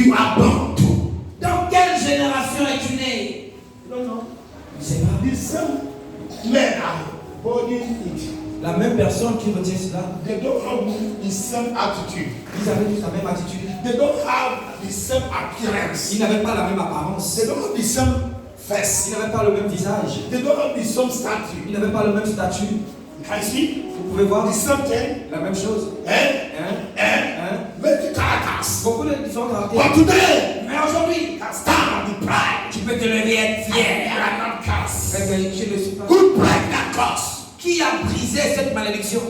you are born to? Dans quelle génération es-tu né? No. C'est pas. The same men are holding it. La même personne qui retient cela, They don't have the same attitude. ils avaient tous la même attitude. They don't have the same appearance. Ils n'avaient pas la même apparence. They don't have the same face. Ils n'avaient pas le même visage. They don't have the same statue. Ils n'avaient pas le même statut. You can see Vous pouvez voir the same thing. la même chose. Many characters. Beaucoup de différents But caractères. today, Mais aujourd'hui, you can stand on the pride. tu peux te lever et être You fier. are not cursed. Je ne suis pas. Who break that curse? Qui a brisé cette malédiction?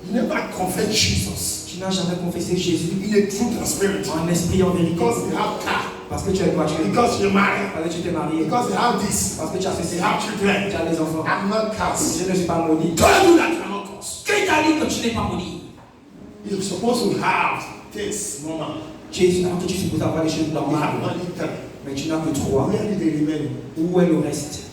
You never confess Jesus Tu n'as jamais confessé Jésus in a truth and spirit. en esprit, en vérité. Because you have car. Parce que tu as une voiture. Because you're married. Parce que tu t'es marié. Because you have this. Parce que tu as ceci. You have children. Tu as des enfants. I'm not cursed. Je ne suis pas maudit. Told you that you are not cursed. Qui t'a dit que tu n'es pas maudit? You're supposed to have this normal. Alors que tu es supposé avoir les choses You have normales. only three. Mais tu n'as que 3. Where did they remain? Où est le reste?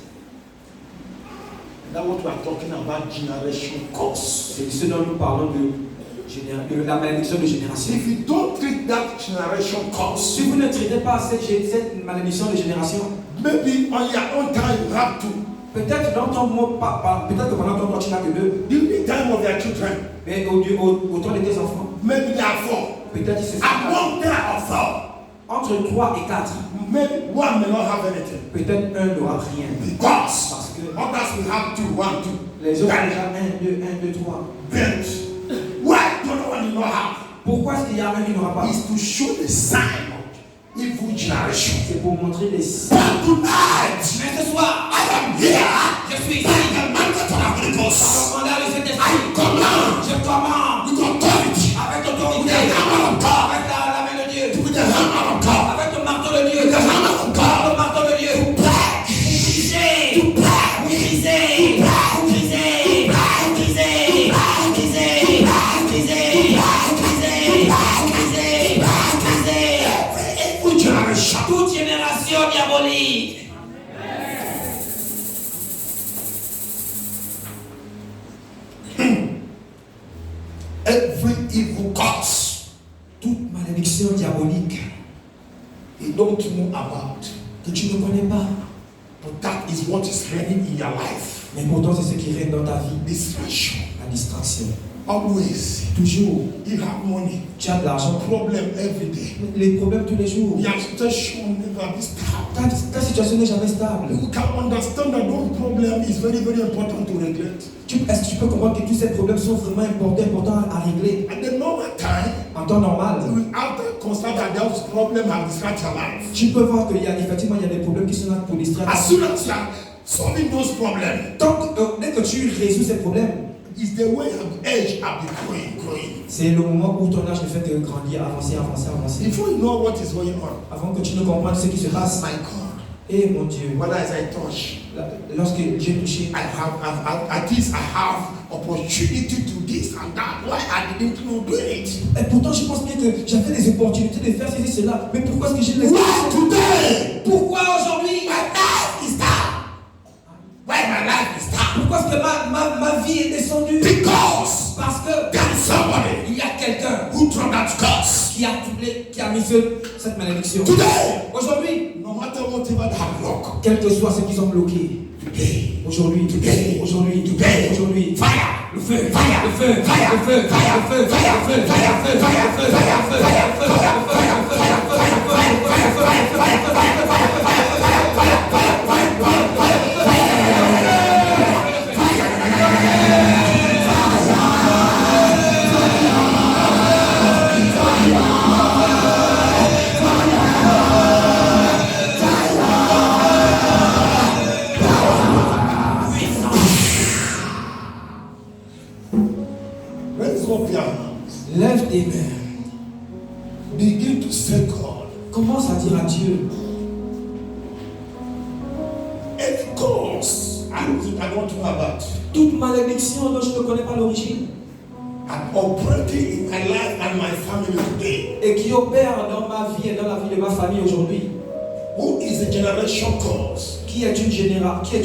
That's what we are talking about, generation curse. C'est ce dont nous parlons de la malédiction de génération. If you don't treat that generation curse, Si vous ne traitez pas cette malédiction de génération, maybe on your own time you have to. peut-être dans ton mot, peut-être que pendant ton temps tu n'as que 2, During the time of your children, mais au temps de tes enfants, maybe there are 4. peut-être ils se sont Among them are 4. entre 3 et 4. Maybe one may not have anything. Peut-être un n'aura rien. Because Parce que others will have 2, 1, 2. les autres ont déjà 1, 2, 3. But why don't one will not have? Pourquoi est-ce qu'il y a un qui n'aura pas? Is to show the sign of evil generation. C'est pour montrer les signes. But tonight, Mais ce soir, I am here. je suis ici. By the mandate of the Holy Ghost. Par le mandat de cet I esprit, command je commande with authority, avec with autorité, the hammer of God, avec la main de Dieu, with the hammer of God, avec le marteau de Dieu, with the hammer of God, le marteau de Dieu, to break, briser, to break, briser, briser, briser, briser, briser, every generation. toute génération diabolique. Every evil curse Toute malédiction diabolique you don't know about, que tu ne connais pas, but that is what is reigning in your life. mais pourtant c'est ce qui règne dans ta vie, Distraction. la distraction. Always. Toujours, You have money. tu as de l'argent, Problem every day. les problèmes tous les jours. Your situation never be stable. Ta situation n'est jamais stable. You can understand that those problems is very, very important to regulate. Est-ce que tu peux comprendre que tous ces problèmes sont vraiment importants à régler? At the normal time, En temps normal, you will have to consider that those problems have distracted your life. tu peux voir qu'il y a effectivement il y a des problèmes qui sont là pour distraire. As soon as you are solving those problems, Dès que tu résous ces problèmes, is the way your age have been growing. c'est le moment où ton âge ne fait que grandir, avancer. Before you know what is going on, Avant que tu ne comprennes ce qui se passe. my God, Et mon Dieu, what as I touch, lorsque j'ai touché, at least I have opportunity to this and that. Why I didn't know do it? et pourtant je pense bien que j'avais des opportunités de faire ceci, cela. Mais pourquoi est-ce que j'ai les Why today? Pourquoi aujourd'hui? My life is down. Why my life is down? Pourquoi est-ce que ma vie est descendue? Because Parce que there is somebody il y a quelqu'un who threw that curse. qui a mis cette malédiction. Today, Aujourd'hui, no matter whatever they have blocked, quel que soit ce qu'ils ont bloqué, today, aujourd'hui, Today. aujourd'hui, Today. aujourd'hui, fire, le feu, fire, le feu, fire, le feu, fire, le feu, fire, le feu, fire, le feu, fire, le feu, fire, le feu, fire, le feu, raise up your hands. Lève tes mains. Begin to say God. Commence à dire à Dieu. Any cause I don't know about. Toute malédiction dont je ne connais pas l'origine I'm operating in my life and my family today. et qui opère dans ma vie et dans la vie de ma famille aujourd'hui. Who is the generation cause? Qui est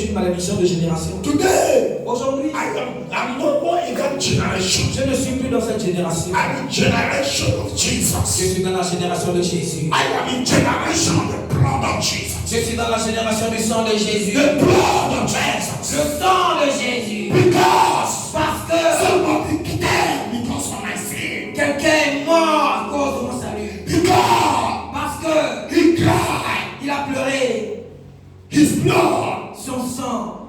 une malédiction de génération? Today, Aujourd'hui, I'm no more in that generation. je ne suis plus dans cette génération. I'm in generation of Je Jesus. suis dans la génération de Jésus. I am in generation of the blood of Jesus. Je suis dans la génération du sang de Jésus. The blood of Jesus. Le sang de Jésus. Because Parce que somebody came because of my sin. quelqu'un est mort à cause de mon salut. Because Parce que he cried il a pleuré his blood. son sang.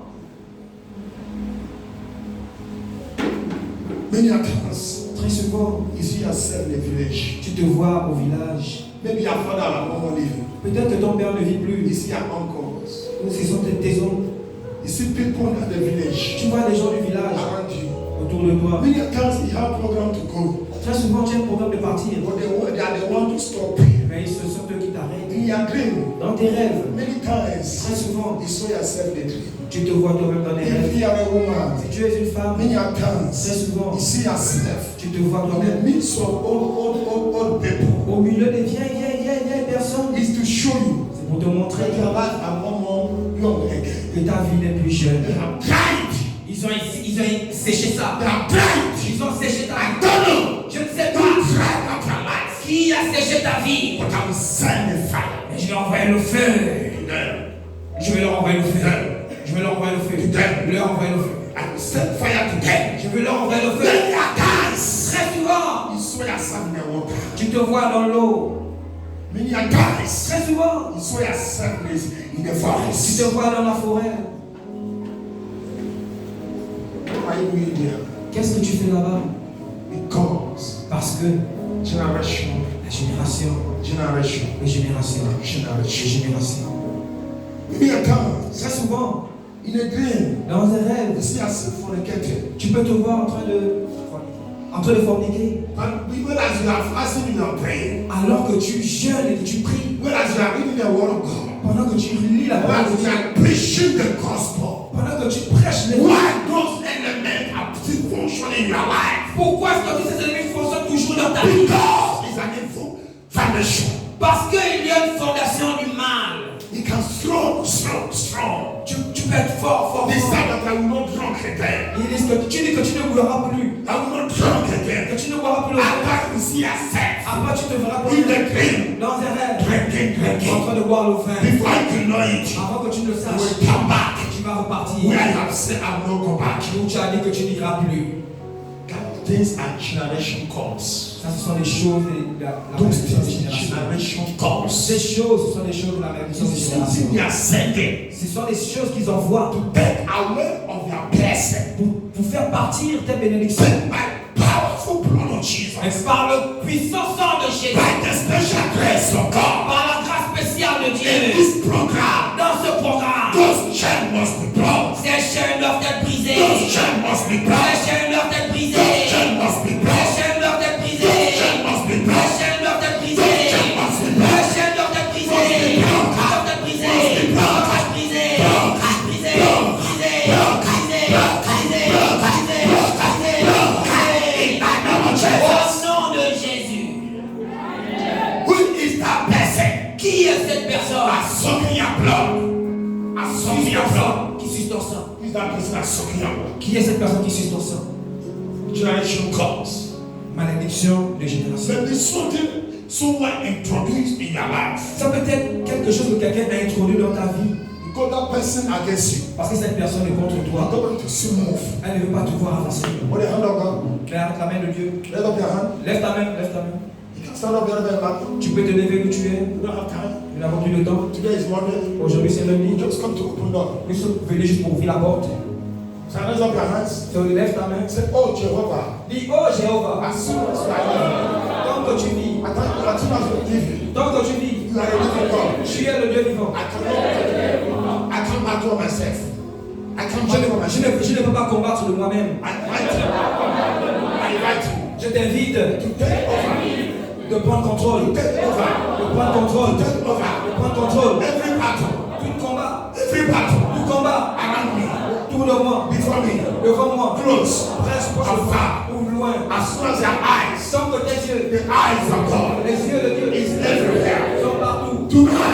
Many times Très souvent, you see yourself in the village. tu te vois au village. Maybe your father and mother living. Peut-être que ton père ne vit plus. You see your uncles. Ou ce sont tes oncles. You see people in the village Tu vois les gens du village around you. autour de toi. Many times you have program to go, Très souvent, tu as un programme de partir. but they are the one to stop you. Mais ce sont eux qui t'arrêtent. In your dream, Dans tes rêves, many times très souvent, you saw yourself in the dream. tu te vois toi-même dans les If rêves. you are a woman, Si tu es une femme, many très times souvent, you see yourself tu te vois in the toi-même midst of old people. au milieu des vieilles personnes. It's to show you C'est pour te montrer that your life are no more young again. que ta vie n'est plus jeune. They have tried. Ils ont séché ça. They have tried. Ils ont séché ta I vie. don't know. Je ne sais They pas tried out your life. qui a séché ta vie. But I will send the fire. Mais je vais envoyer le feu. to them. Je vais leur envoyer le feu. Them. Je vais leur envoyer le feu. To them. Je vais leur envoyer le feu. I will send fire to them. Je vais leur envoyer le feu. Many times Très souvent, you saw yourself in the water. tu te vois dans l'eau. Many times Très souvent, you saw yourself in the tu forest. te vois dans la forêt. What are you doing there? Qu'est-ce que tu fais là-bas? Because Parce que generation, la génération, generation, les générations, les generation. générations. Many times Très souvent, in a dream, dans un rêve, you see yourself fornicating. tu peux te voir en train de forniquer. But whereas you are fasting in your prayer, Alors que tu jeûnes et que tu pries, whereas you are reading the word of God, pendant que tu lis la parole de whereas you Dieu, are preaching the gospel, pendant que tu prêches les why those elements are still functioning in your life? pourquoi est-ce que ces ennemis fonctionnent toujours dans ta vie? Because it's an evil foundation. Parce qu'il y a une fondation du mal. It can strong. Tu peux être fort. This time that I will not drunk again. Il dit que tu dis que tu ne boiras plus. I will not drunk again. Que tu ne boiras plus le vin. After you see yourself Après, tu te verras in the dream, dans un rêve en drinking, train de boire le vin. before you know it, Avant que tu ne le you saches, will come back tu vas repartir. where I have said I will not go back. Où tu as dit que tu n'iras plus. These are generation calls. Ça, ce sont des choses de la Those malédiction de things are génération. generation calls. Ces choses, ce sont des choses de la malédiction de It's génération. something they are sending Ce sont des choses qu'ils envoient to take away of your blessing. pour faire partir tes bénédictions. But by powerful blood of Jesus, Mais par le puissant sang de Jésus, by the special grace of God, par la grâce spéciale de in Dieu, this program, dans ce programme, those chains must be broken. ces chaînes doivent être brisées. Those chains must be Ces broken. chaînes doivent être brisées. Those chains must be Les broken. chaînes doivent être brisées. Those chains must be Les broken. chaînes doivent être brisées. Those chains must be Les broken. chaînes doivent être brisées. Doivent être brisées. Doivent être brisées. Brisées. Au nom de Jésus. Who is that person? Qui est cette personne? Sucking your blood. Sucking your blood. Qui suce ton sang? Who is that person that's sucking your blood? Qui est cette personne qui suce ton sang? Generation calls. Malédiction de génération. Maybe something someone introduced in your life. Ça peut être quelque chose que quelqu'un a introduit dans ta vie. Because that person against you. Parce que cette personne est contre I toi. don't want to see move. Elle ne veut pas te voir avancer. What the hand of God? Mais avec la main de Dieu. Let up your hand. Lève ta main, lève ta main. You can stand up your back. Tu peux te lever où tu es. You don't have time. Nous n'avons plus de temps. Today is Monday. Aujourd'hui c'est lundi. You just come to open door. Nous sommes venus juste pour ouvrir la porte. So raise up your hands. Donc lève ta main. Say, oh Jehovah. Dis, oh Jéhovah, As soon as you are here, tant que tu vis, as soon as you give, tant que tu vis, you are a living God. tu es le Dieu vivant. I can't battle myself. I can't Je battle myself. ne peux pas combattre de moi-même. I invite you Je t'invite to take over. de prendre contrôle. Take over. De prendre contrôle. Take over. De prendre contrôle. Every battle. Tout combat. Every battle. Tout combat. Around me. Tout de moi. Before me. Devant moi. Close. Presque proche de Afar. ou loin. As soon as your eyes, Sans que tes yeux, the eyes of God, les yeux de Dieu is everywhere. sont partout. Tonight,